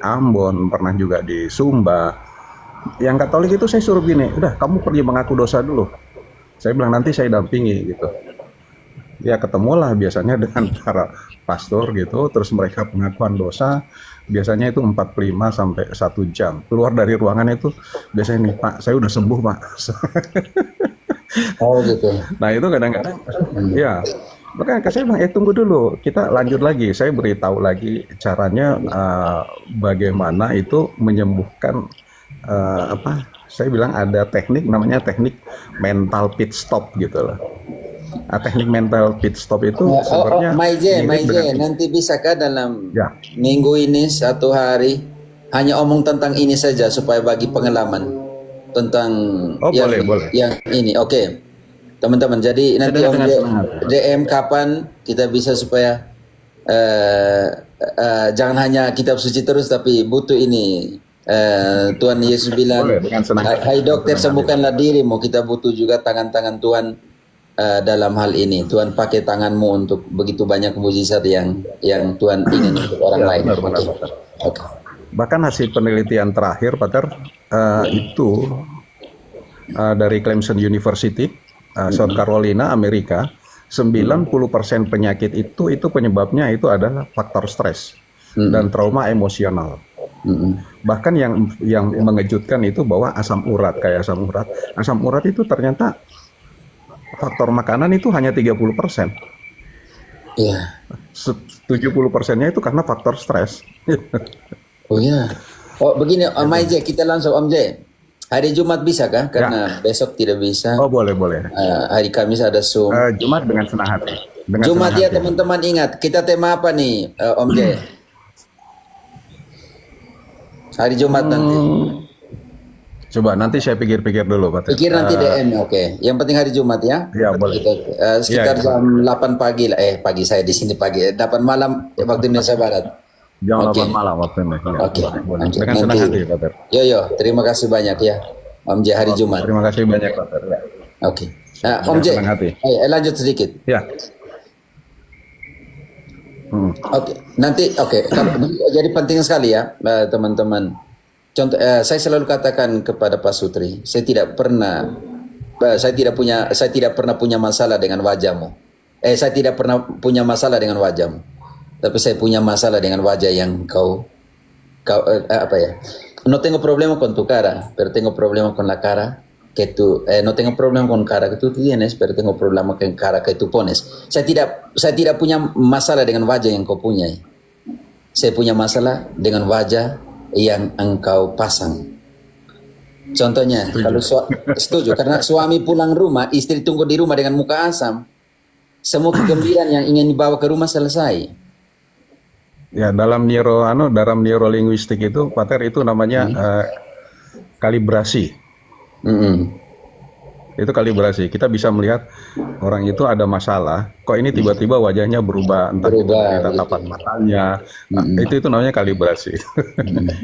Ambon, pernah juga di Sumba. Yang Katolik itu saya suruh gini, udah kamu pergi mengaku dosa dulu. Saya bilang nanti saya dampingi gitu. Ya ketemulah biasanya dengan para pastor gitu, terus mereka pengakuan dosa, biasanya itu 45 sampai 1 jam. Keluar dari ruangan itu biasanya nih, Pak, saya udah sembuh, Pak. Oh gitu. Nah itu kadang-kadang, ya makanya saya bilang, tunggu dulu, kita lanjut lagi. Saya beritahu lagi caranya bagaimana itu menyembuhkan apa? Saya bilang ada teknik namanya teknik mental pit stop gitu loh. Teknik mental pit stop itu sebenarnya mirip Maije, dengan nanti bisakah dalam ya. minggu ini 1 hari hanya omong tentang ini saja supaya bagi pengalaman tentang Oh boleh boleh. yang ini. Oke. Teman-teman, jadi nanti Saya Om dengan senang hati. DM kapan kita bisa supaya jangan hanya kitab suci terus tapi butuh ini. Tuhan Yesus bilang, Boleh dengan senang hati. hai dokter, Dengan senang hati. sembuhkanlah dirimu. Kita butuh juga tangan-tangan Tuhan dalam hal ini. Tuhan pakai tanganmu untuk begitu banyak mujizat yang Tuhan ingin untuk orang Ya, lain. benar-benar. Oke. Oke. Bahkan hasil penelitian terakhir, Pater, itu dari Clemson University, South Carolina, Amerika, 90% penyakit itu penyebabnya itu adalah faktor stres dan trauma emosional. Bahkan yang mengejutkan itu bahwa asam urat itu ternyata faktor makanan itu hanya 30%. Iya. 70%-nya itu karena faktor stres. Oh ya. Oh begini Om Maije, kita langsung Om J. Hari Jumat bisa kan? Karena besok tidak bisa. Oh boleh. Hari Kamis ada Zoom. Jumat dengan senang hati. Dengan Jumat senang ya hati. teman-teman, ingat kita tema apa nih Om J? Hari Jumat nanti. Coba nanti saya pikir-pikir dulu, Pak. Pikir nanti DM, oke. Yang penting hari Jumat ya. Ya, boleh. Sekitar Ya, jam 8 pagi lah. Pagi saya di sini pagi. 8 malam waktu Indonesia Barat. Jam Oke. 8 malam waktu ini. Ya, Oke. boleh. Nanti- Dengan senang hati, Pak. Yo, terima kasih banyak ya. Om J hari Jumat. Terima kasih banyak, Pak. Oke. Nah, Om J, senang hati. lanjut sedikit. Ya. Oke, nanti jadi penting sekali ya teman-teman. Contoh, saya selalu katakan kepada Pak Sutri, saya tidak pernah punya masalah dengan wajahmu. Saya tidak pernah punya masalah dengan wajahmu, tapi saya punya masalah dengan wajah yang kau apa ya? No tengo problema con tu cara, pero tengo problema con la cara que tú. No tengo problema con cara que tú tienes, pero tengo problema con cara que tú pones. Saya tidak punya masalah dengan wajah yang kau punyai. Saya punya masalah dengan wajah yang engkau pasang. Contohnya, kalau setuju, karena suami pulang rumah, istri tunggu di rumah dengan muka asam. Semua kegembiraan yang ingin dibawa ke rumah selesai. Ya, dalam neurolinguistik itu, Pater, itu namanya kalibrasi. Itu kalibrasi. Kita bisa melihat orang itu ada masalah, kok ini tiba-tiba wajahnya berubah, entah itu dari tatapan matanya. Itu namanya kalibrasi.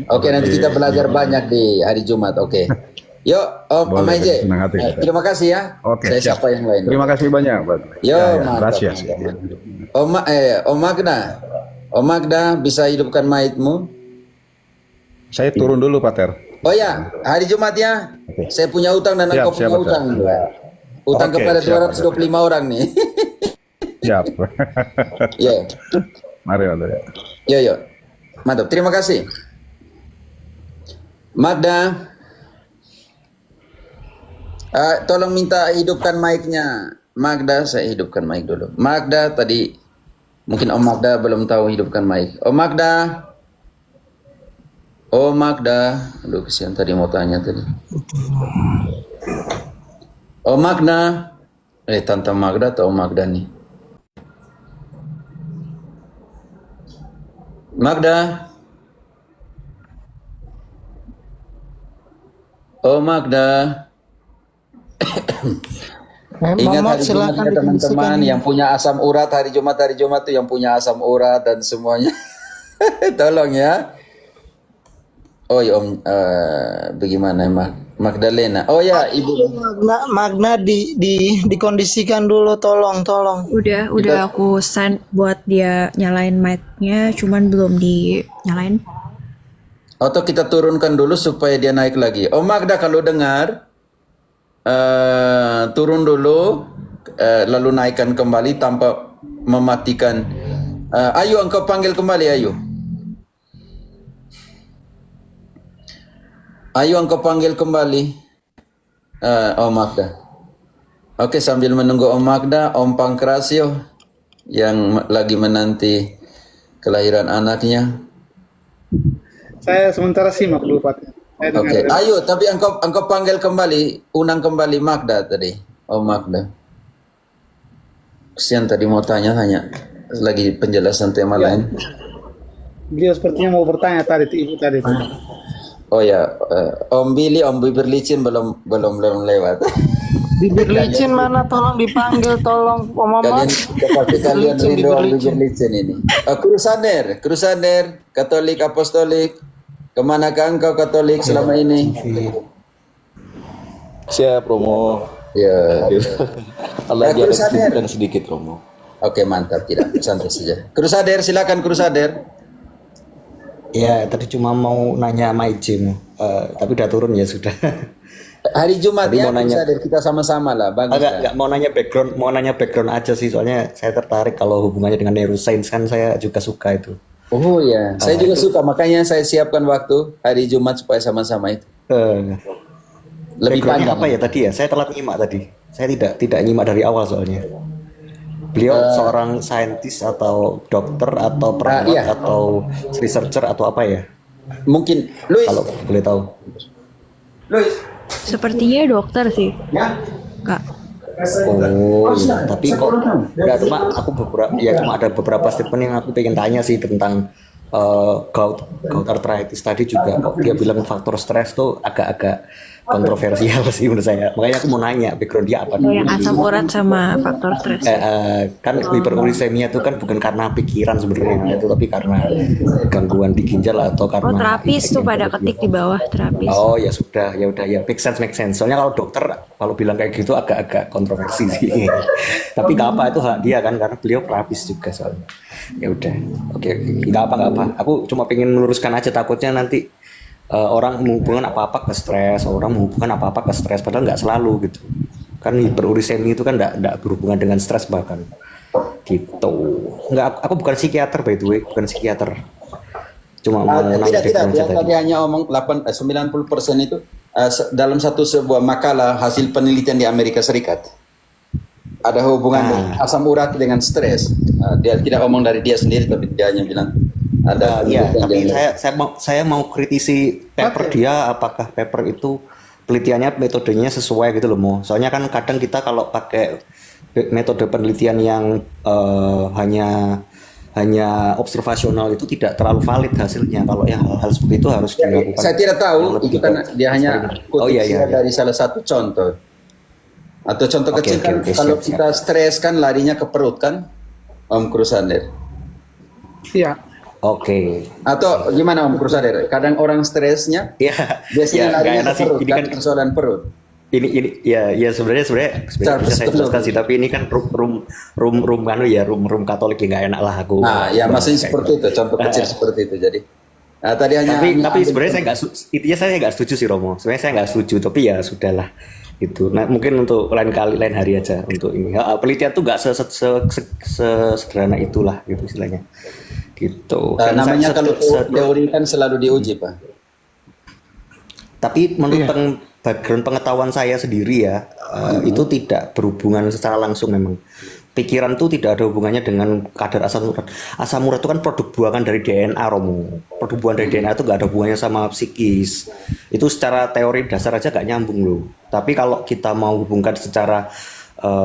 Oke, nanti kita belajar banyak di hari Jumat. Oke. Yuk, Om Boleh, Maije. senang hati. Terima kasih ya. Oke, Saya siap. sapa yang lain. Terima kasih banyak, Pak. Yo, mantap. Gracias. Om Magda. Om Magda, bisa hidupkan mayitmu? Saya turun dulu, Pater. Oh ya, hari Jumat ya. Saya punya utang dan engkau punya siap, utang. betul. Utang Oke, kepada siap, 225 orang nih. Siap. Yo. Mari, Pater. Yo. Mantap, terima kasih. Magda. Tolong minta hidupkan mic-nya. Magda, saya hidupkan mic dulu. Magda tadi, mungkin Om Magda belum tahu hidupkan mic. Om Magda. Oh Magda, aduh kesian tadi mau tanya tadi. Oh Magda, Tante Magda atau Om Magda nih? Magda, oh Magda. Ingat hari Jumat ya teman-teman, yang punya asam urat hari Jumat tuh yang punya asam urat dan semuanya. Tolong ya. Oh ya Om, bagaimana Magdalena? Oh ya Ibu. Magna dikondisikan dulu, tolong. Udah aku send buat dia nyalain mic-nya, cuman belum dinyalain. Atau kita turunkan dulu supaya dia naik lagi. Om Magda kalau dengar, turun dulu, lalu naikkan kembali tanpa mematikan. Ayo engkau panggil kembali, ayo. Ayo engkau panggil kembali Om Magda. Oke, sambil menunggu Om Magda, Om Pankrasio yang lagi menanti kelahiran anaknya. Saya sementara simak dulu Pak. Saya Oke, dengar. ayo, tapi engkau panggil kembali, undang kembali Magda tadi, Om Magda. Kesian tadi mau tanya-tanya, lagi penjelasan tema lain. Beliau sepertinya mau bertanya tadi, ibu tadi. Oh ya, Om Billy, Om Bibir Licin belum lewat. Bibir licin mana? Tolong dipanggil, tolong Om Mamat. Pasti kalian Licin, rindu bibir Om licin. Bibir Licin ini. Crusader, Katolik Apostolik. Kemanakah engkau Katolik selama ini? Siap Romo. Ya. Allah Ya, ada Crusader. kesibukan sedikit Romo. Oke, mantap, tidak santai saja. Crusader, silakan Crusader. Ya, tadi cuma mau nanya sama Ijim, tapi udah turun ya sudah. Hari Jumat Tadi ya, mau nanya- Crusader, kita sama-sama lah, bagus lah. Enggak mau nanya background aja sih, soalnya saya tertarik kalau hubungannya dengan neuroscience kan saya juga suka itu. Oh ya, saya juga suka, makanya saya siapkan waktu hari Jumat supaya sama-sama itu. Eh, Lebih backgroundnya panjang. apa ya tadi ya? Saya telat nyimak tadi. Saya tidak nyimak dari awal soalnya. Beliau seorang saintis atau dokter atau perawat iya. atau researcher atau apa ya? Mungkin, Luis. Kalau boleh tahu. Luis. Sepertinya dokter sih, Ya. Kak. Oh, iya. Tapi kok nggak cuma aku cuma ada beberapa statement yang aku pengen tanya sih tentang gout arthritis tadi juga. Kok dia bilang faktor stres tuh agak-agak kontroversial sih menurut saya. Makanya aku mau nanya background dia apa dulu. Yang asam urat sama faktor stres. Kan hiperurisemia itu kan bukan karena pikiran sebenarnya itu, tapi karena gangguan di ginjal atau Oh, karena terapis tuh pada ketik di bawah terapis. Oh ya sudah, ya udah ya make sense. Soalnya kalau dokter kalau bilang kayak gitu agak-agak kontroversi sih. Tapi nggak apa, itu hak dia kan karena beliau terapis juga soalnya. Ya udah, oke, nggak apa. Aku cuma pengen meluruskan aja, takutnya nanti orang menghubungkan apa-apa ke stres, padahal nggak selalu gitu. Kan hiperurisemia itu kan nggak berhubungan dengan stres bahkan. Gitu. Nggak, aku bukan psikiater by the way, bukan psikiater. Cuma mau nanya Tidak, background dia aja tadi tadi. hanya omong 90% itu dalam sebuah makalah hasil penelitian di Amerika Serikat. Ada hubungan dengan asam urat dengan stres. Dia tidak omong dari dia sendiri, tapi dia hanya bilang ada. Iya, penelitian tapi di saya mau kritisi paper dia, apakah paper itu penelitiannya metodenya sesuai gitu loh, Mo. Soalnya kan kadang kita kalau pakai metode penelitian yang hanya observasional itu tidak terlalu valid hasilnya. Kalau yang hal-hal seperti itu harus dilakukan. Saya tidak yang tahu, lebih itu kan dia hanya eksperimen. kutip Oh iya iya. dari salah satu contoh. Atau contoh Oke, kecil oke, kan, oke, kalau siap, kita stres kan larinya ke perut kan, Om Crusader. Iya. Oke. Atau gimana Om Crusader? Kadang orang stresnya Ya, biasanya ya nggak larinya enak ke sih. perut, Ini kan kan persoalan perut. ini ya sebenarnya bisa saya jelaskan sih, tapi ini kan room Katolik ya, nggak enak lah aku. Nah, ya bahas maksudnya kayak seperti itu, contoh kecil seperti itu. Jadi, tadi hanya tapi ambil sebenarnya saya nggak setuju sih Romo. Sebenarnya saya nggak setuju, tapi ya sudahlah itu. Nah, mungkin untuk lain hari aja untuk ini. Penelitian tuh nggak sesederhana itulah gitu istilahnya. Gitu. Dan namanya saya- kalau teori kan selalu diuji, Pak. Tapi menurut background pengetahuan saya sendiri ya, itu tidak berhubungan secara langsung memang. Pikiran tuh tidak ada hubungannya dengan kadar asam urat. Asam urat itu kan produk buangan dari DNA, Romo. Produk buangan dari DNA itu nggak ada hubungannya sama psikis. Itu secara teori dasar aja nggak nyambung loh. Tapi kalau kita mau hubungkan secara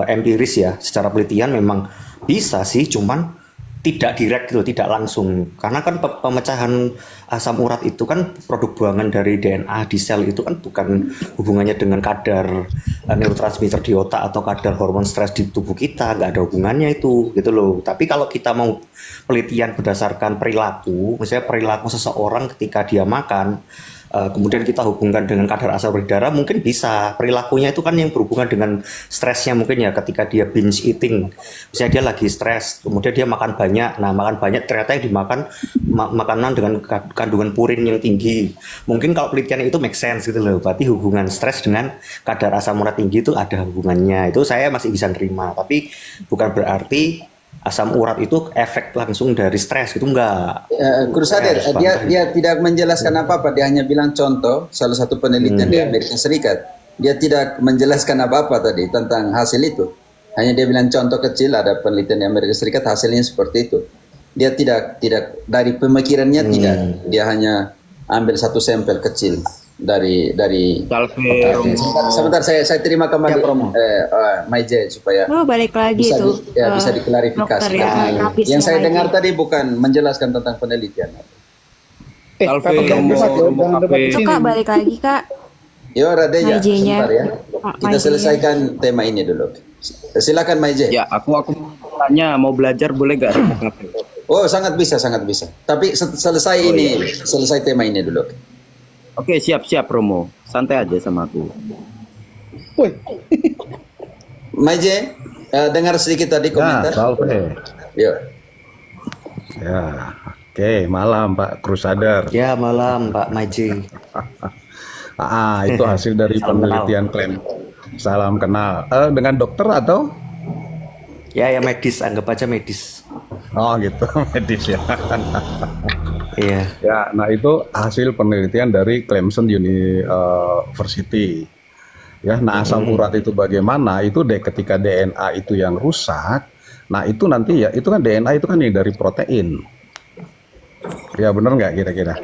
empiris ya, secara penelitian memang bisa sih, cuman tidak direct gitu, tidak langsung. Karena kan pemecahan asam urat itu kan produk buangan dari DNA di sel, itu kan bukan hubungannya dengan kadar neurotransmitter di otak atau kadar hormon stres di tubuh kita, nggak ada hubungannya itu gitu loh. Tapi kalau kita mau penelitian berdasarkan perilaku, misalnya perilaku seseorang ketika dia makan, kemudian kita hubungkan dengan kadar asam urat di darah, mungkin bisa. Perilakunya itu kan yang berhubungan dengan stresnya mungkin ya, ketika dia binge eating, misalnya dia lagi stres, kemudian dia makan banyak. Nah, makan banyak ternyata yang dimakan makanan dengan kandungan purin yang tinggi. Mungkin kalau penelitian itu make sense gitu loh. Berarti hubungan stres dengan kadar asam urat tinggi itu ada hubungannya. Itu saya masih bisa nerima. Tapi bukan berarti asam urat itu efek langsung dari stres, itu enggak. Crusader, dia tidak menjelaskan apa-apa, dia hanya bilang contoh salah satu penelitian di Amerika Serikat. Dia tidak menjelaskan apa-apa tadi tentang hasil itu. Hanya dia bilang contoh kecil, ada penelitian di Amerika Serikat hasilnya seperti itu. Dia tidak dari pemikirannya tidak. Dia hanya ambil satu sampel kecil dari sebentar saya terima kembali Maije supaya Oh, balik lagi bisa tuh. bisa diklarifikasi. Dokter ya, Yang saya lagi. dengar tadi bukan menjelaskan tentang penelitian. Pak, jangan debat ya, jangan debat di Itu sini. Kak, balik lagi Kak. Yo Radeja, Maije-nya. sebentar ya. Pak Kita Maije-nya. selesaikan tema ini dulu. Silakan Maije. Ya, aku tanya mau belajar boleh gak? Oh, sangat bisa, sangat bisa. Tapi selesai selesai tema ini dulu. Oke, siap Romo. Santai aja sama aku. Woi, Maije, dengar sedikit tadi Ya, komentar. Salve. Yo. Ya, oke, malam Pak Crusader. Ya, malam Pak Maji. Itu hasil dari Salam penelitian klaim. Salam kenal. Dengan dokter atau? Ya medis, anggap aja medis. Oh gitu, medis ya. Iya. Ya, nah itu hasil penelitian dari Clemson University. Ya, nah asam urat itu bagaimana? Itu ketika DNA itu yang rusak. Nah itu nanti ya, itu kan DNA itu kan yang dari protein. Ya benar nggak kira-kira?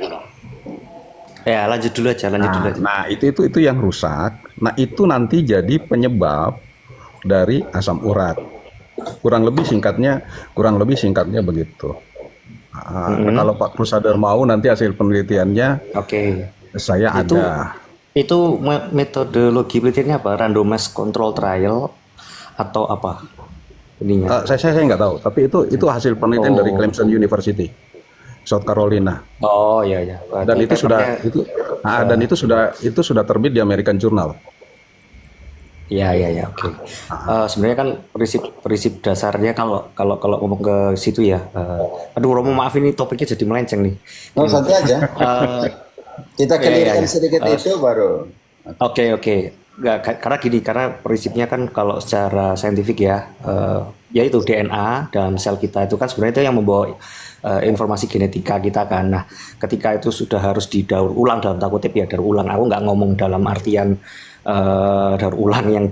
Ya lanjut dulu aja. Nah itu yang rusak. Nah itu nanti jadi penyebab dari asam urat. Kurang lebih singkatnya begitu. Kalau Pak Crusader mau nanti hasil penelitiannya Oke. saya ada. Itu metodologi penelitiannya apa? Randomized control trial atau apa? Ininya. Saya nggak tahu, tapi itu hasil penelitian dari Clemson University, South Carolina. Oh iya. Dan itu Papernya- itu sudah terbit di American Journal. Iya, oke. Sebenarnya kan prinsip dasarnya kalau ngomong ke situ ya. Aduh, Romo maaf ini topiknya jadi melenceng nih. Oh, santai aja. Kita clearkan sedikit itu baru. Oke. Nggak, karena prinsipnya kan kalau secara saintifik ya, yaitu DNA dalam sel kita itu kan sebenarnya itu yang membawa informasi genetika kita kan. Nah, ketika itu sudah harus didaur ulang dalam tanda kutip ya, daur ulang. Aku nggak ngomong dalam artian daur ulang yang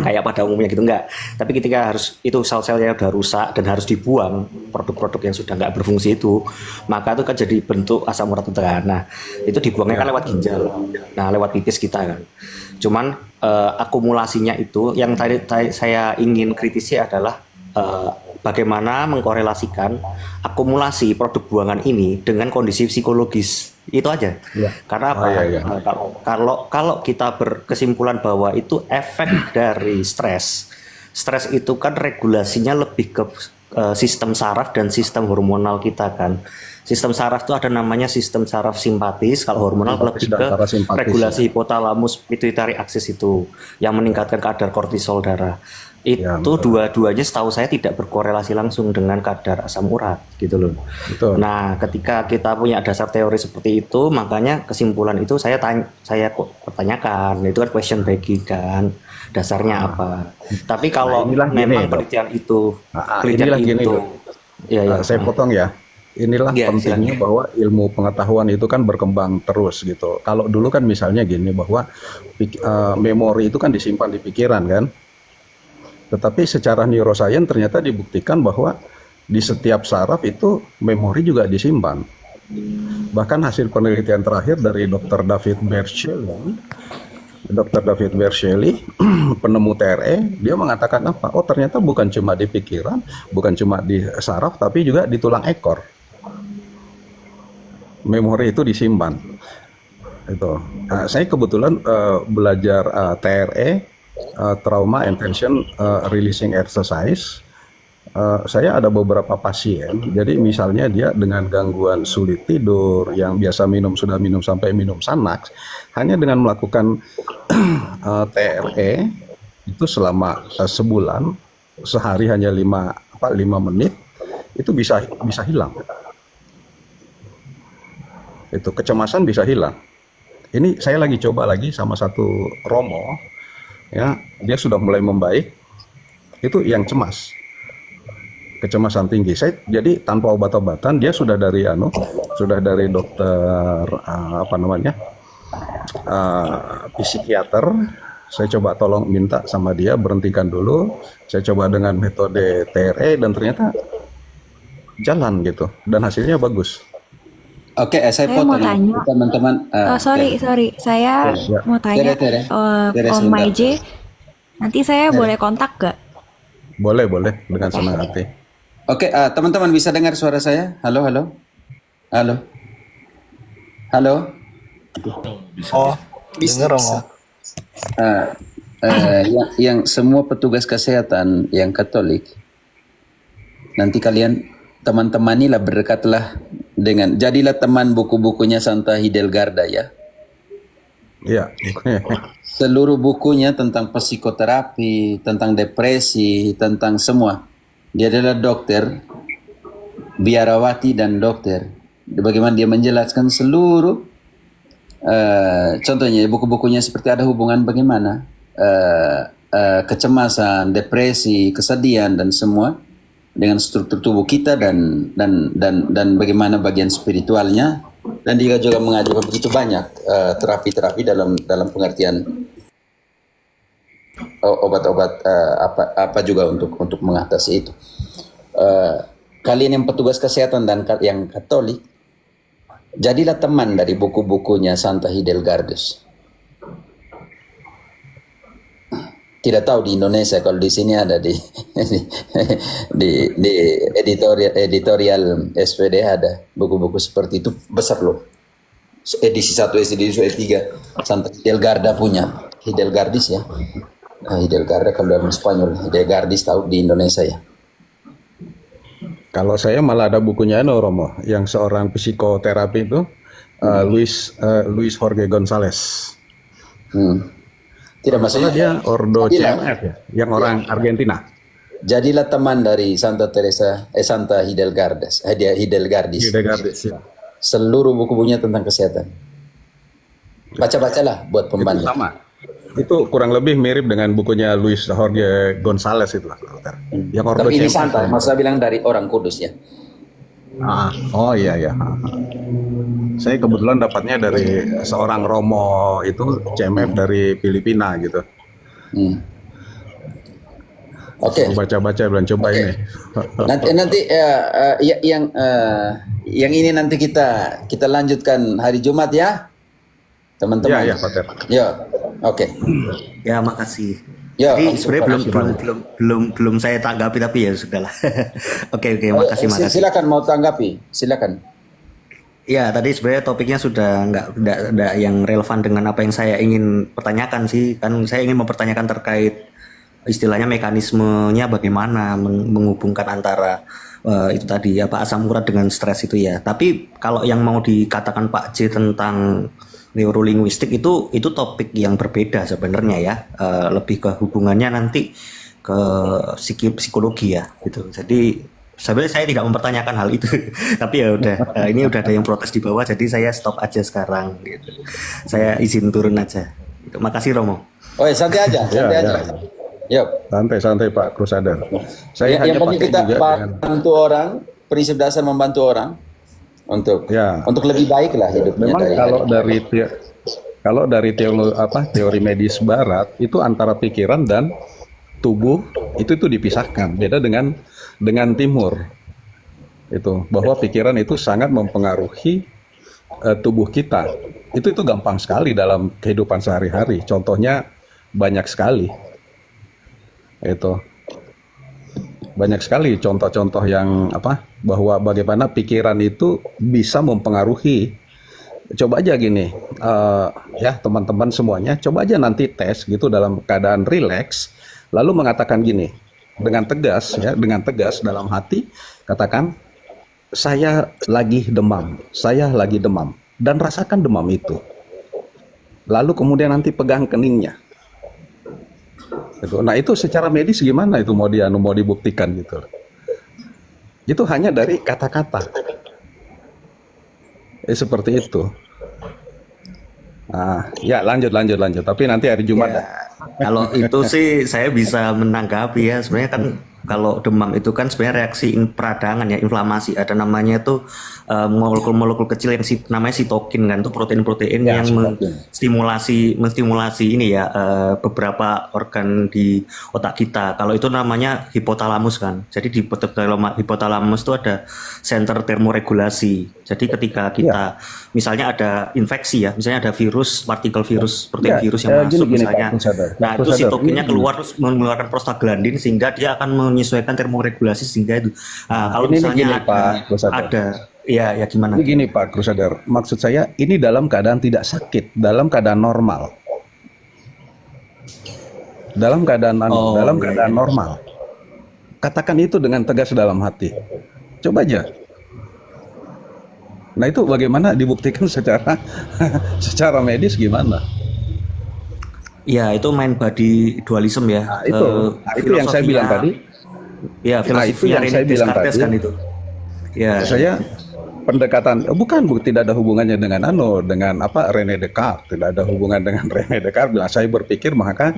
kayak pada umumnya gitu, enggak. Tapi ketika harus itu sel-selnya udah rusak dan harus dibuang produk-produk yang sudah nggak berfungsi itu, maka itu kan jadi bentuk asam urat itu kan. Nah, itu dibuangnya kan lewat ginjal. Nah, lewat pipis kita kan. Cuman akumulasinya itu yang tadi saya ingin kritisi adalah bagaimana mengkorelasikan akumulasi produk buangan ini dengan kondisi psikologis. Itu aja. Ya. Karena apa? Kalau kita berkesimpulan bahwa itu efek dari stres itu kan regulasinya lebih ke sistem saraf dan sistem hormonal kita kan. Sistem saraf itu ada namanya sistem saraf simpatis, kalau hormonal lebih ke regulasi hipotalamus pituitary axis itu yang meningkatkan kadar kortisol darah. Itu dua-duanya setahu saya tidak berkorelasi langsung dengan kadar asam urat gitu loh. Betul. Nah, ketika kita punya dasar teori seperti itu, makanya kesimpulan itu saya pertanyakan, itu kan question begging kan, dasarnya apa. Tapi kalau memang penelitian itu, saya potong ya. Inilah pentingnya bahwa ilmu pengetahuan itu kan berkembang terus gitu. Kalau dulu kan misalnya gini bahwa memori itu kan disimpan di pikiran kan. Tetapi secara neuroscience ternyata dibuktikan bahwa di setiap saraf itu memori juga disimpan. Bahkan hasil penelitian terakhir dari Dr. David Berceli, penemu TRE, dia mengatakan apa? Oh ternyata bukan cuma di pikiran, bukan cuma di saraf, tapi juga di tulang ekor. Memori itu disimpan. Itu. Saya kebetulan belajar TRE. Trauma and Tension Releasing Exercise saya ada beberapa pasien, jadi misalnya dia dengan gangguan sulit tidur, yang biasa sudah minum sampai minum Xanax, hanya dengan melakukan TRE itu selama sebulan, sehari hanya 5 menit, itu bisa hilang. Itu kecemasan bisa hilang. Ini saya lagi coba lagi sama satu Romo, ya, dia sudah mulai membaik. Itu yang cemas, kecemasan tinggi. Saya jadi tanpa obat-obatan, dia sudah dari dokter psikiater. Saya coba minta sama dia berhentikan dulu. Saya coba dengan metode TRE dan ternyata jalan gitu, dan hasilnya bagus. Oke, saya Saya mau potong tanya. teman-teman. Sorry, saya Ya. mau tanya Tere, Om sebentar. Maije. Nanti saya boleh kontak gak? Boleh dengan senang hati. Oke, teman-teman bisa dengar suara saya? Halo. Bisa. Yang semua petugas kesehatan yang Katolik, nanti kalian teman-temanilah, berdekatlah jadilah teman buku-bukunya Santa Hidelgarda ya. Iya. Seluruh bukunya tentang psikoterapi, tentang depresi, tentang semua. Dia adalah dokter, biarawati dan dokter. Bagaimana dia menjelaskan seluruh, contohnya buku-bukunya seperti ada hubungan bagaimana kecemasan, depresi, kesedihan dan semua dengan struktur tubuh kita dan bagaimana bagian spiritualnya, dan dia juga mengajukan begitu banyak terapi-terapi dalam pengertian obat-obat apa juga untuk mengatasi itu. Kalian yang petugas kesehatan dan yang Katolik, jadilah teman dari buku-bukunya Santa Hidelgardus. Tidak tahu di Indonesia, kalau di sini ada di editorial SPD ada buku-buku seperti itu, besar loh. Edisi 1, edisi 3 Santa Hidelgarda punya, Hidelgardis ya. Hidelgarda kalau dalam Spanyol, Hidelgardis tahu di Indonesia ya. Kalau saya malah ada bukunya Romo, yang seorang psikoterapi itu, Luis Jorge González. Tidak, maksudnya Dia Ordo jadilah, CMF ya, yang orang Argentina. jadilah teman dari Santa Hidelgardis. Hidegardis ya. Seluruh buku-bukunya tentang kesehatan. Baca-bacalah buat Itu pembanding. sama. Itu kurang lebih mirip dengan bukunya Luis Jorge González itu lah, dokter. Yang Ordo Tapi ini CMF. santai, maksudnya bilang dari orang kudus ya. Oh iya. Saya kebetulan dapatnya dari seorang Romo itu CMF dari Filipina gitu. Oke. Baca-baca dan coba ini. Nanti yang ini nanti kita lanjutkan hari Jumat ya, teman-teman. Iya, Pak Ter. Yo, oke. Ya, makasih. Ya, Jadi langsung, sebenarnya belum saya tanggapi, tapi ya sudahlah. Oke, makasih. Silakan mau tanggapi, silakan. Ya, tadi sebenarnya topiknya sudah nggak yang relevan dengan apa yang saya ingin pertanyakan sih. Kan saya ingin mempertanyakan terkait istilahnya mekanismenya bagaimana menghubungkan antara itu tadi apa asam urat dengan stres itu ya. Tapi kalau yang mau dikatakan Pak J tentang neurolinguistik itu topik yang berbeda sebenarnya ya. Lebih ke hubungannya nanti ke psikologi ya gitu. Jadi sebenarnya saya tidak mempertanyakan hal itu, tapi ya udah, ini udah ada yang protes di bawah, jadi saya stop aja sekarang. Gitu. Saya izin turun aja. Gitu. Makasih Romo. Oh, santai aja. Yuk. Santai Pak Crusader. Saya Yang hanya penting pakai kita juga dengan bantu orang, prinsip dasar membantu orang untuk lebih baik lah hidupnya. memang kalau dari teori medis Barat itu antara pikiran dan tubuh itu dipisahkan. Beda dengan timur. Itu bahwa pikiran itu sangat mempengaruhi tubuh kita. Itu gampang sekali dalam kehidupan sehari-hari. Contohnya banyak sekali. Itu banyak sekali contoh-contoh yang bahwa bagaimana pikiran itu bisa mempengaruhi. Coba aja gini, ya teman-teman semuanya, coba aja nanti tes gitu dalam keadaan rileks, lalu mengatakan gini, dengan tegas ya, dengan tegas dalam hati katakan saya lagi demam, dan rasakan demam itu. Lalu kemudian nanti pegang keningnya. Gitu. Nah itu secara medis gimana itu mau dibuktikan gitu. Itu hanya dari kata-kata. Seperti itu. Nah, ya lanjut. Tapi nanti hari Jumat. Ya, kalau itu sih saya bisa menanggapi ya. Sebenarnya kan kalau demam itu kan sebenarnya reaksi peradangan ya, inflamasi. Ada namanya itu molekul-molekul kecil yang namanya sitokin kan, itu protein-protein Ya, yang menstimulasi ini ya beberapa organ di otak kita. Kalau itu namanya hipotalamus kan. Jadi di hipotalamus itu ada center termoregulasi. Jadi ketika kita misalnya ada infeksi ya, misalnya ada virus, partikel virus, protein virus yang masuk misalnya. Nah, itu sitokinnya keluar terus mengeluarkan prostaglandin sehingga dia akan menyesuaikan termoregulasi sehingga itu. Kalau misalnya ada ya gimana? Ini gini Pak Crusader, maksud saya ini dalam keadaan tidak sakit, dalam keadaan normal. Dalam keadaan normal. Katakan itu dengan tegas dalam hati. Coba aja. Nah itu bagaimana dibuktikan secara medis gimana? Ya itu main body dualism ya. Nah, itu yang saya bilang tadi. Ya filosofinya René Descartes kan itu. Ya. Saya pendekatan tidak ada hubungannya dengan René Descartes, tidak ada hubungan dengan René Descartes. Bila saya berpikir maka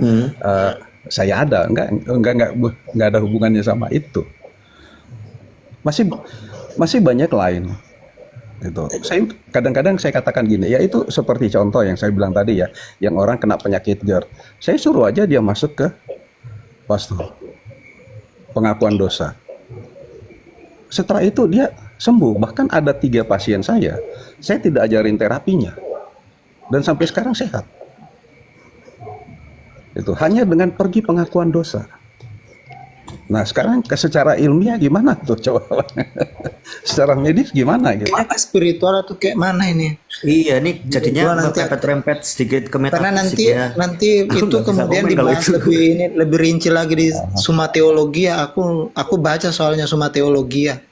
saya ada, enggak ada hubungannya sama itu. Masih banyak lain. Itu. Kadang-kadang saya katakan gini, ya itu seperti contoh yang saya bilang tadi ya, yang orang kena penyakit GERD. Saya suruh aja dia masuk ke pastor, pengakuan dosa. Setelah itu dia sembuh. Bahkan ada 3 pasien saya tidak ajarin terapinya, dan sampai sekarang sehat. Itu hanya dengan pergi pengakuan dosa. Nah sekarang secara ilmiah gimana tuh coba? Secara medis gimana gitu? Kayaknya ke spiritual atau kayak mana ini? Iya nih jadinya rempet sedikit ke metafisik. Karena nanti itu nggak bisa kemudian komen kalau dibahas itu. lebih rinci lagi di Summa Theologia. Aku baca soalnya Summa Theologia.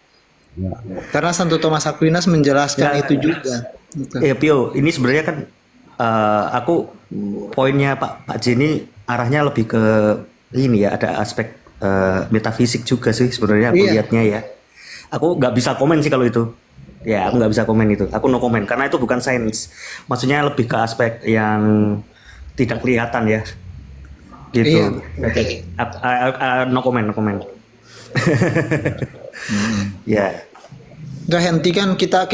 Karena Santo Thomas Aquinas menjelaskan itu juga. Gitu. Ya Pio, ini sebenarnya kan aku poinnya Pak Jenny arahnya lebih ke ini ya, ada aspek metafisik juga sih sebenarnya aku lihatnya ya. Aku nggak bisa komen sih kalau itu. Ya aku nggak bisa komen itu. Aku no komen karena itu bukan sains. Maksudnya lebih ke aspek yang tidak kelihatan ya. Gitu. No comment. Ya. Udah hentikan kita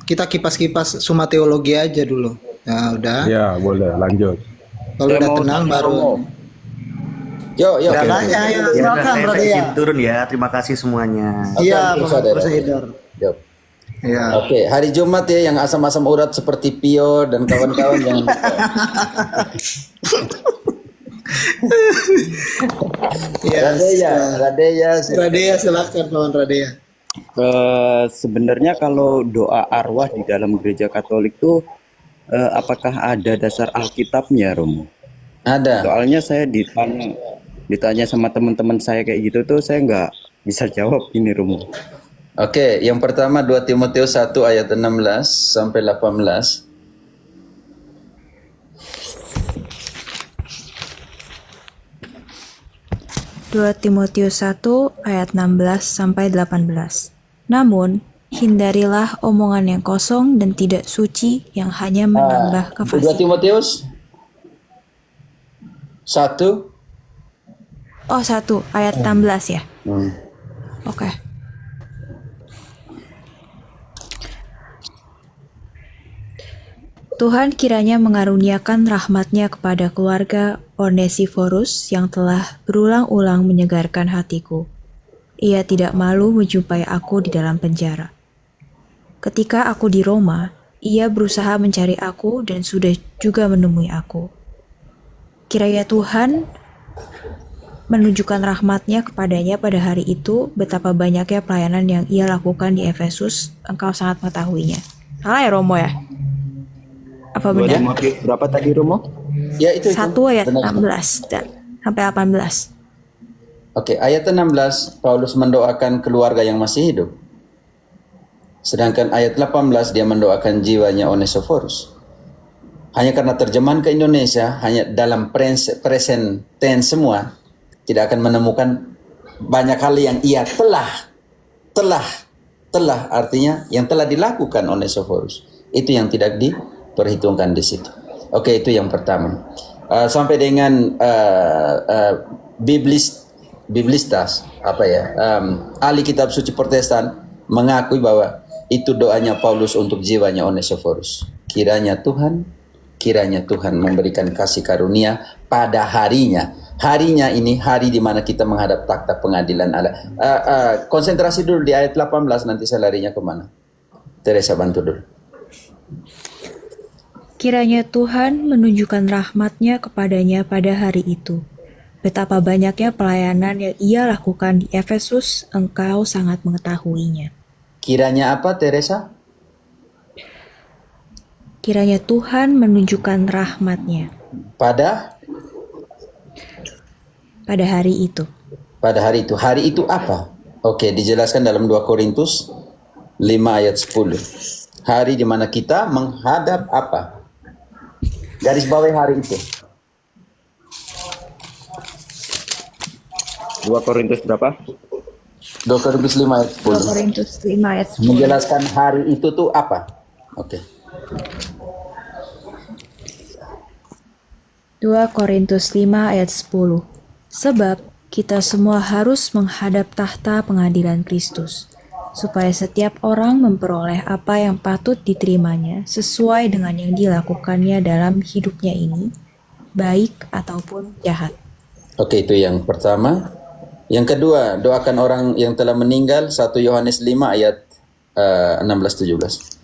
kipas-kipas Summa Theologia aja dulu. Ya udah. Ya boleh lanjut. Kalau udah tenang baru. Yo. Ya, silakan saya berarti ya. izin turun ya. Terima kasih semuanya. Iya, Oke, Pak saudara. Crusader. Yo. Iya. Oke, hari Jumat ya yang asam-asam urat seperti Pio dan kawan-kawan jangan lupa. Radea silakan kawan Radea. Sebenarnya kalau doa arwah di dalam gereja Katolik tuh apakah ada dasar Alkitabnya, Romo? Ada. Soalnya saya ditanya sama teman-teman saya kayak gitu tuh saya nggak bisa jawab ini, Romo. Oke, yang pertama 2 Timotius 1 ayat 16 sampai 18. Timotius 1 ayat 16 sampai 18. Namun, hindarilah omongan yang kosong dan tidak suci yang hanya menambah 2 kefasihan. Timotius 1. Oh, 1 ayat 16 ya. Oke. Tuhan kiranya mengaruniakan rahmat-Nya kepada keluarga Onesiphorus yang telah berulang-ulang menyegarkan hatiku. Ia tidak malu menjumpai aku di dalam penjara. Ketika aku di Roma, ia berusaha mencari aku dan sudah juga menemui aku. Kiranya Tuhan menunjukkan rahmat-Nya kepadanya pada hari itu, betapa banyaknya pelayanan yang ia lakukan di Efesus, engkau sangat mengetahuinya. Salah ya Romo ya? Apa benar? Berapa tadi, Romo? Ya itu. 1 ayat Benar. 16 dan sampai 18. Oke, ayat 16 Paulus mendoakan keluarga yang masih hidup. Sedangkan ayat 18 dia mendoakan jiwanya Onesiphorus. Hanya karena terjemahan ke Indonesia hanya dalam present tense semua, tidak akan menemukan banyak hal yang ia telah artinya yang telah dilakukan Onesiphorus. Itu yang tidak diperhitungkan di situ. Oke, itu yang pertama. Sampai dengan biblistas ahli kitab suci Protestan mengakui bahwa itu doanya Paulus untuk jiwanya Onesiphorus. Kiranya Tuhan memberikan kasih karunia pada harinya. Harinya ini hari di mana kita menghadap takhta pengadilan Allah. Konsentrasi dulu di ayat 18, nanti saya larinya kemana? Teresa bantu dulu. Kiranya Tuhan menunjukkan rahmat-Nya kepadanya pada hari itu. Betapa banyaknya pelayanan yang ia lakukan di Efesus, engkau sangat mengetahuinya. Kiranya apa, Teresa? Kiranya Tuhan menunjukkan rahmat-Nya Pada hari itu. pada hari itu. Hari itu apa? Oke, dijelaskan dalam 2 Korintus 5 ayat 10. Hari di mana kita menghadap apa? Garis bawah hari itu. 2 Korintus berapa? 2 Korintus 5 ayat 2 10. Korintus 5 ayat 10. Menjelaskan hari itu tuh apa? Oke. 2 Korintus 5 ayat 10. Sebab kita semua harus menghadap tahta pengadilan Kristus, supaya setiap orang memperoleh apa yang patut diterimanya sesuai dengan yang dilakukannya dalam hidupnya ini, baik ataupun jahat. Oke, itu yang pertama. Yang kedua, doakan orang yang telah meninggal, 1 Yohanes 5 ayat 16-17.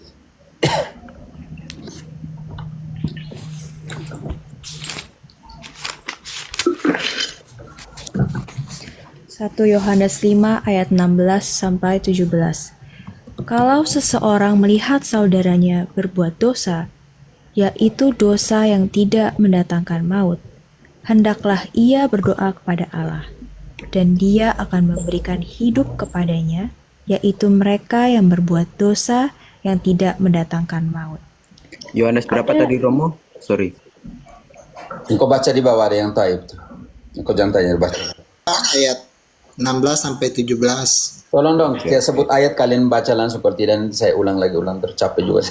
1 Yohanes 5 ayat 16 sampai 17. Kalau seseorang melihat saudaranya berbuat dosa, yaitu dosa yang tidak mendatangkan maut, hendaklah ia berdoa kepada Allah, dan Dia akan memberikan hidup kepadanya, yaitu mereka yang berbuat dosa yang tidak mendatangkan maut. Yohanes berapa tadi, Romo? Sorry. Engkau baca di bawah, ada yang taib tuh. Engkau jangan tanya, baca. Ayat 16 sampai 17. Tolong dong, saya sebut ayat kalian baca langsung seperti dan saya ulang tercapek juga.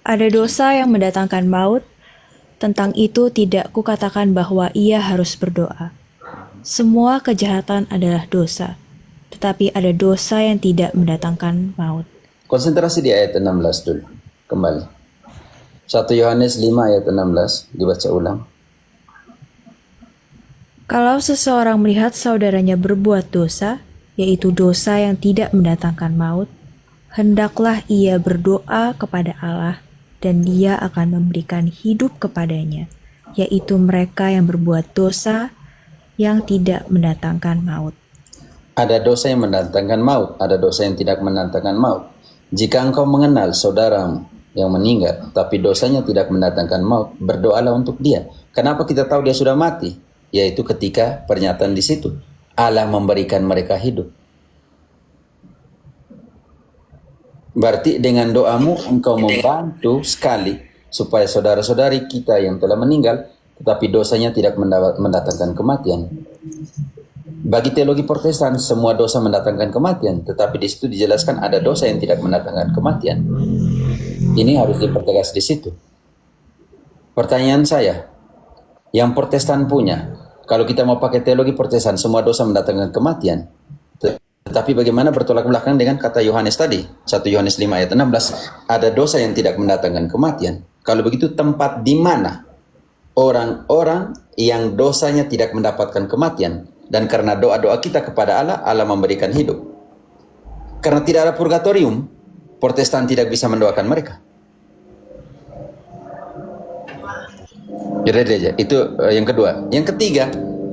Ada dosa yang mendatangkan maut, tentang itu tidak kukatakan bahwa ia harus berdoa. Semua kejahatan adalah dosa, tetapi ada dosa yang tidak mendatangkan maut. Konsentrasi di ayat 16 dulu. Kembali. 1 Yohanes 5 ayat 16 dibaca ulang. Kalau seseorang melihat saudaranya berbuat dosa, yaitu dosa yang tidak mendatangkan maut, hendaklah ia berdoa kepada Allah, dan Dia akan memberikan hidup kepadanya, yaitu mereka yang berbuat dosa yang tidak mendatangkan maut. Ada dosa yang mendatangkan maut, ada dosa yang tidak mendatangkan maut. Jika engkau mengenal saudaramu yang meninggal, tapi dosanya tidak mendatangkan maut, berdoalah untuk dia. Kenapa kita tahu dia sudah mati? Yaitu ketika pernyataan di situ, Allah memberikan mereka hidup. Berarti dengan doamu engkau membantu sekali supaya saudara-saudari kita yang telah meninggal, tetapi dosanya tidak mendatangkan kematian. Bagi teologi Protestan, semua dosa mendatangkan kematian, tetapi di situ dijelaskan ada dosa yang tidak mendatangkan kematian. Ini harus dipertegas di situ. Pertanyaan saya, yang Protestan punya, kalau kita mau pakai teologi Protestan, semua dosa mendatangkan kematian. Tetapi bagaimana bertolak belakang dengan kata Yohanes tadi, 1 Yohanes 5 ayat 16, ada dosa yang tidak mendatangkan kematian. Kalau begitu, tempat di mana orang-orang yang dosanya tidak mendapatkan kematian, dan karena doa-doa kita kepada Allah, Allah memberikan hidup. Karena tidak ada purgatorium, Protestan tidak bisa mendoakan mereka. Itu yang kedua. Yang ketiga,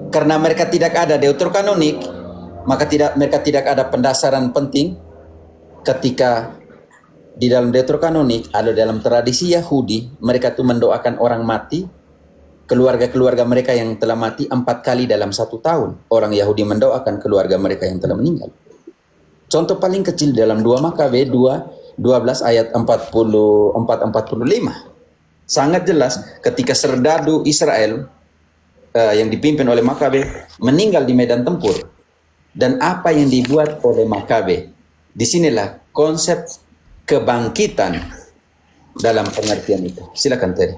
karena mereka tidak ada deuterokanonik, maka mereka tidak ada pendasaran penting ketika di dalam deuterokanonik, ada dalam tradisi Yahudi, mereka tuh mendoakan orang mati keluarga-keluarga mereka yang telah mati 4 kali dalam 1 tahun. Orang Yahudi mendoakan keluarga mereka yang telah meninggal. Contoh paling kecil dalam 2 Makabe 12 ayat 44-45. Sangat jelas ketika serdadu Israel yang dipimpin oleh Makabe meninggal di medan tempur. Dan apa yang dibuat oleh Makabe. Disinilah konsep kebangkitan dalam pengertian itu. Silakan Teri.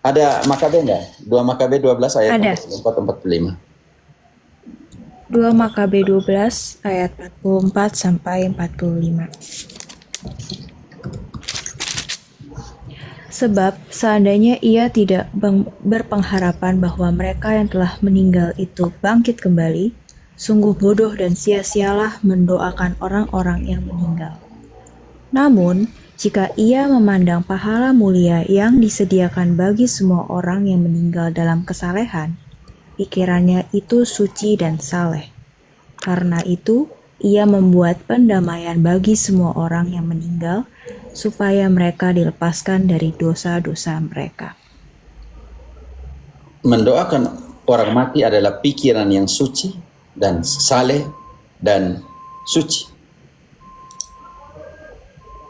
Ada Makabe enggak? 2 Makabe 12 ayat Ada. 44-45. 2 Makabe 12 ayat 44 sampai 45. Sebab seandainya ia tidak berpengharapan bahwa mereka yang telah meninggal itu bangkit kembali, sungguh bodoh dan sia-sialah mendoakan orang-orang yang meninggal. Namun, jika ia memandang pahala mulia yang disediakan bagi semua orang yang meninggal dalam kesalehan, pikirannya itu suci dan saleh. Karena itu, ia membuat pendamaian bagi semua orang yang meninggal, supaya mereka dilepaskan dari dosa-dosa mereka. Mendoakan orang mati adalah pikiran yang suci dan saleh dan suci.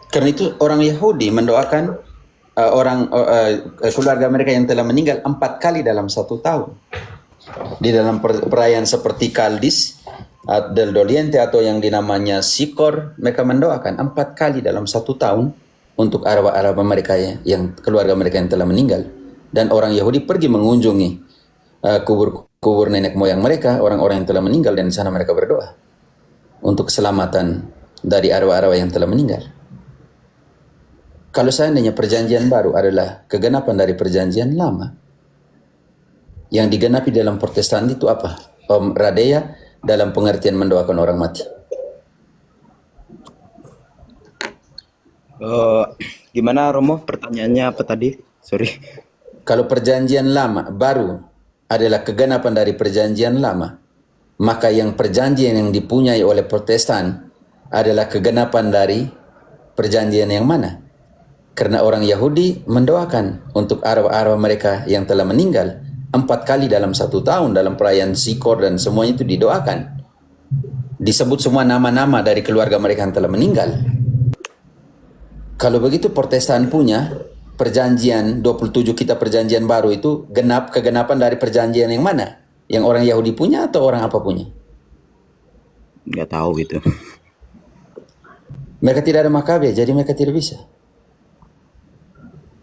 Karena itu orang Yahudi mendoakan keluarga mereka yang telah meninggal 4 kali dalam 1 tahun. Di dalam perayaan seperti Kaldis, Del Doliente atau yang dinamanya Sikor, mereka mendoakan 4 kali dalam 1 tahun untuk arwah-arwah mereka yang keluarga mereka yang telah meninggal. Dan orang Yahudi pergi mengunjungi kubur nenek moyang mereka, orang-orang yang telah meninggal, dan di sana mereka berdoa untuk keselamatan dari arwah-arwah yang telah meninggal. Kalau seandainya perjanjian baru adalah kegenapan dari perjanjian lama, yang digenapi dalam Protestan itu apa? Om Radeya dalam pengertian mendoakan orang mati. Gimana Romo? Pertanyaannya apa tadi? Sorry. Kalau perjanjian lama baru adalah kegenapan dari perjanjian lama, maka yang perjanjian yang dipunyai oleh Protestan adalah kegenapan dari perjanjian yang mana? Karena orang Yahudi mendoakan untuk arwah-arwah mereka yang telah meninggal 4 kali dalam 1 tahun dalam perayaan Sikor, dan semuanya itu didoakan. Disebut semua nama-nama dari keluarga mereka yang telah meninggal. Kalau begitu Protestan punya perjanjian 27 kitab perjanjian baru itu kegenapan dari perjanjian yang mana? Yang orang Yahudi punya atau orang apa punya? Nggak tahu gitu. Mereka tidak ada Makabe, jadi mereka tidak bisa.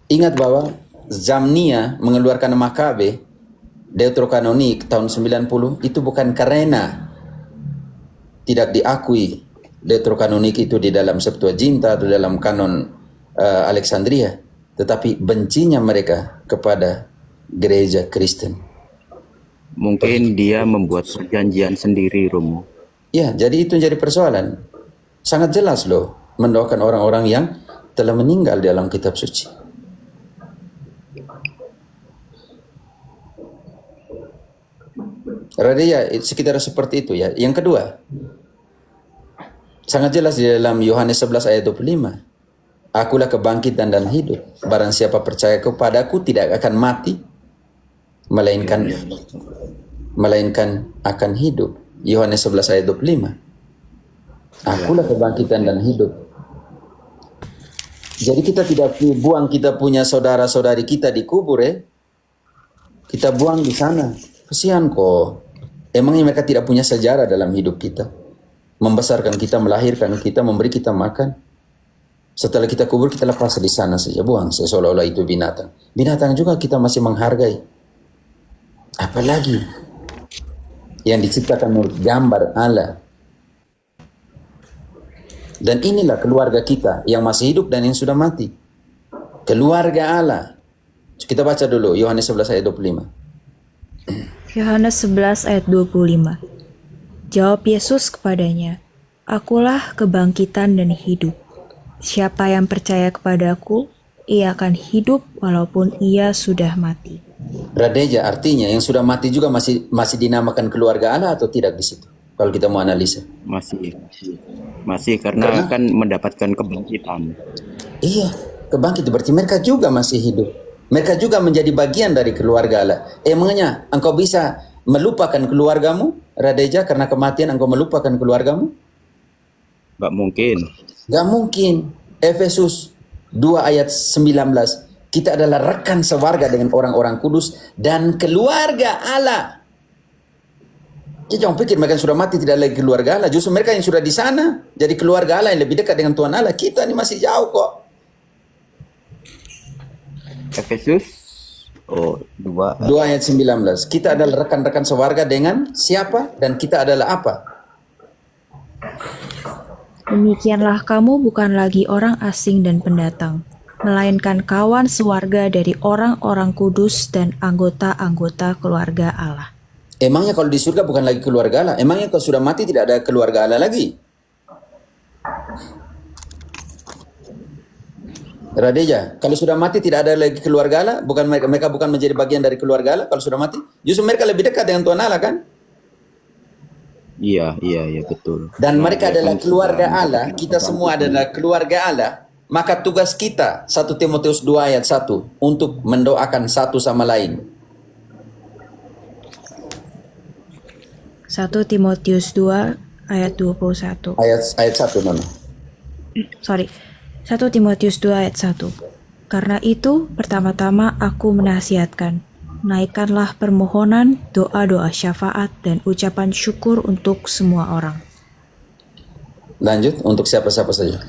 Ingat bahwa Zamnia mengeluarkan Makabe Deuterokanonik tahun 90 itu bukan karena tidak diakui Deuterokanonik itu di dalam Septuaginta atau dalam kanon Alexandria, tetapi bencinya mereka kepada gereja Kristen. Mungkin dia membuat perjanjian sendiri, Romo. Ya, jadi itu jadi persoalan. Sangat jelas loh mendoakan orang-orang yang telah meninggal dalam kitab suci. Radia sekitar seperti itu ya. Yang kedua, sangat jelas di dalam Yohanes 11 ayat 25. Akulah kebangkitan dan hidup. Barang siapa percaya kepadaku tidak akan mati, melainkan akan hidup. Yohanes 11 ayat 25. Akulah kebangkitan dan hidup. Jadi kita tidak buang kita punya saudara-saudari kita di kubur ya. Kita buang di sana. Kesian kok. Emangnya mereka tidak punya sejarah dalam hidup kita? Membesarkan kita, melahirkan kita, memberi kita makan. Setelah kita kubur, kita lepas di sana saja. Buang seolah-olah itu binatang. Binatang juga kita masih menghargai. Apalagi yang diciptakan menurut gambar Allah. Dan inilah keluarga kita yang masih hidup dan yang sudah mati. Keluarga Allah. Kita baca dulu Yohanes 11 ayat 25. Yohanes 11 ayat 25. Jawab Yesus kepadanya, Akulah kebangkitan dan hidup. Siapa yang percaya kepadaku, ia akan hidup walaupun ia sudah mati. Radeja artinya yang sudah mati juga masih dinamakan keluarga Allah atau tidak di situ? Kalau kita mau analisa. Masih karena akan mendapatkan kebangkitan. Iya, kebangkit berarti mereka juga masih hidup. Mereka juga menjadi bagian dari keluarga Allah. Emangnya engkau bisa melupakan keluargamu, Radeja, karena kematian engkau melupakan keluargamu? Nggak mungkin. Gak mungkin. Efesus 2 ayat 19. Kita adalah rekan sewarga dengan orang-orang kudus dan keluarga Allah. Kita jangan pikir mereka yang sudah mati tidak lagi keluarga Allah. Justru mereka yang sudah di sana jadi keluarga Allah yang lebih dekat dengan Tuhan Allah. Kita ini masih jauh kok. Efesus 2 2 ayat 19. Kita adalah rekan-rekan sewarga dengan siapa dan kita adalah apa? Demikianlah kamu bukan lagi orang asing dan pendatang, melainkan kawan sewarga dari orang-orang kudus dan anggota-anggota keluarga Allah. Emangnya kalau di surga bukan lagi keluarga Allah? Emangnya kalau sudah mati tidak ada keluarga Allah lagi? Radeja, kalau sudah mati tidak ada lagi keluarga Allah, bukan mereka bukan menjadi bagian dari keluarga Allah kalau sudah mati? Justru mereka lebih dekat dengan Tuhan Allah kan? Iya betul. Dan mereka Dia adalah kan keluarga sudah Allah, kita semua adalah keluarga Allah. Maka tugas kita 1 Timotius 2 ayat 1 untuk mendoakan satu sama lain. 1 Timotius 2 ayat 21. Ayat 1 Nona. 1 Timotius 2 ayat 1. Karena itu, pertama-tama aku menasihatkan, naikkanlah permohonan, doa-doa syafaat, dan ucapan syukur untuk semua orang. Lanjut, untuk siapa-siapa saja.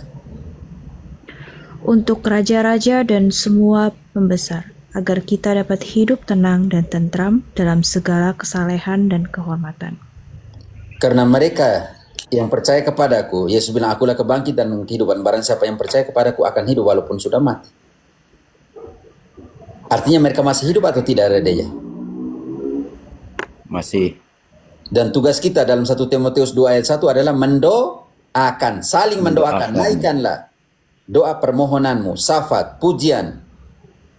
Untuk raja-raja dan semua pembesar, agar kita dapat hidup tenang dan tentram dalam segala kesalehan dan kehormatan. Karena mereka yang percaya kepadaku, Yesus bilang, akulah kebangkitan dan kehidupan. Barang siapa yang percaya kepadaku akan hidup walaupun sudah mati. Artinya mereka masih hidup atau tidak, Radeja? Masih. Dan tugas kita dalam 1 Timotius 2 ayat 1 adalah mendoakan, saling mendoakan. Naikkanlah doa permohonanmu, syafat, pujian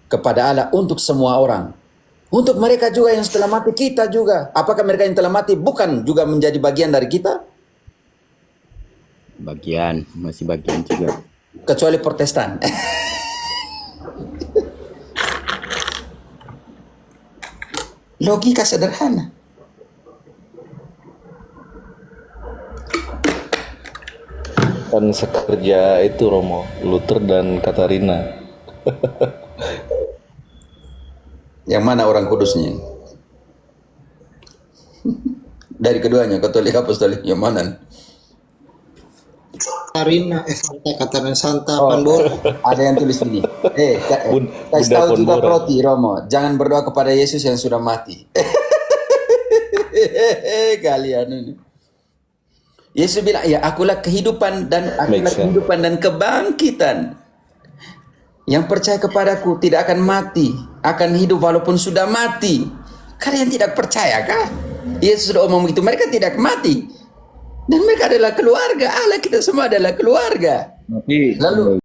kepada Allah untuk semua orang. Untuk mereka juga yang setelah mati, kita juga. Apakah mereka yang telah mati bukan juga menjadi bagian dari kita? Masih bagian juga. Kecuali Protestan. Logika sederhana. Kan sekerja itu Romo, Luther dan Katarina. Yang mana orang kudusnya? Dari keduanya, Katolik Apostolik, yang mana? Katarina Santa Pandora. Ada yang tulis ini. Kasih tahu juga Proti, Romo. Jangan berdoa kepada Yesus yang sudah mati. Kalian ini. Yesus bilang, ya akulah kehidupan dan kebangkitan. Yang percaya kepadaku tidak akan mati, akan hidup walaupun sudah mati. Kalian tidak percaya kah? Yesus sudah omong begitu, mereka tidak mati. Dan mereka adalah keluarga Allah, kita semua adalah keluarga. Tapi Lalu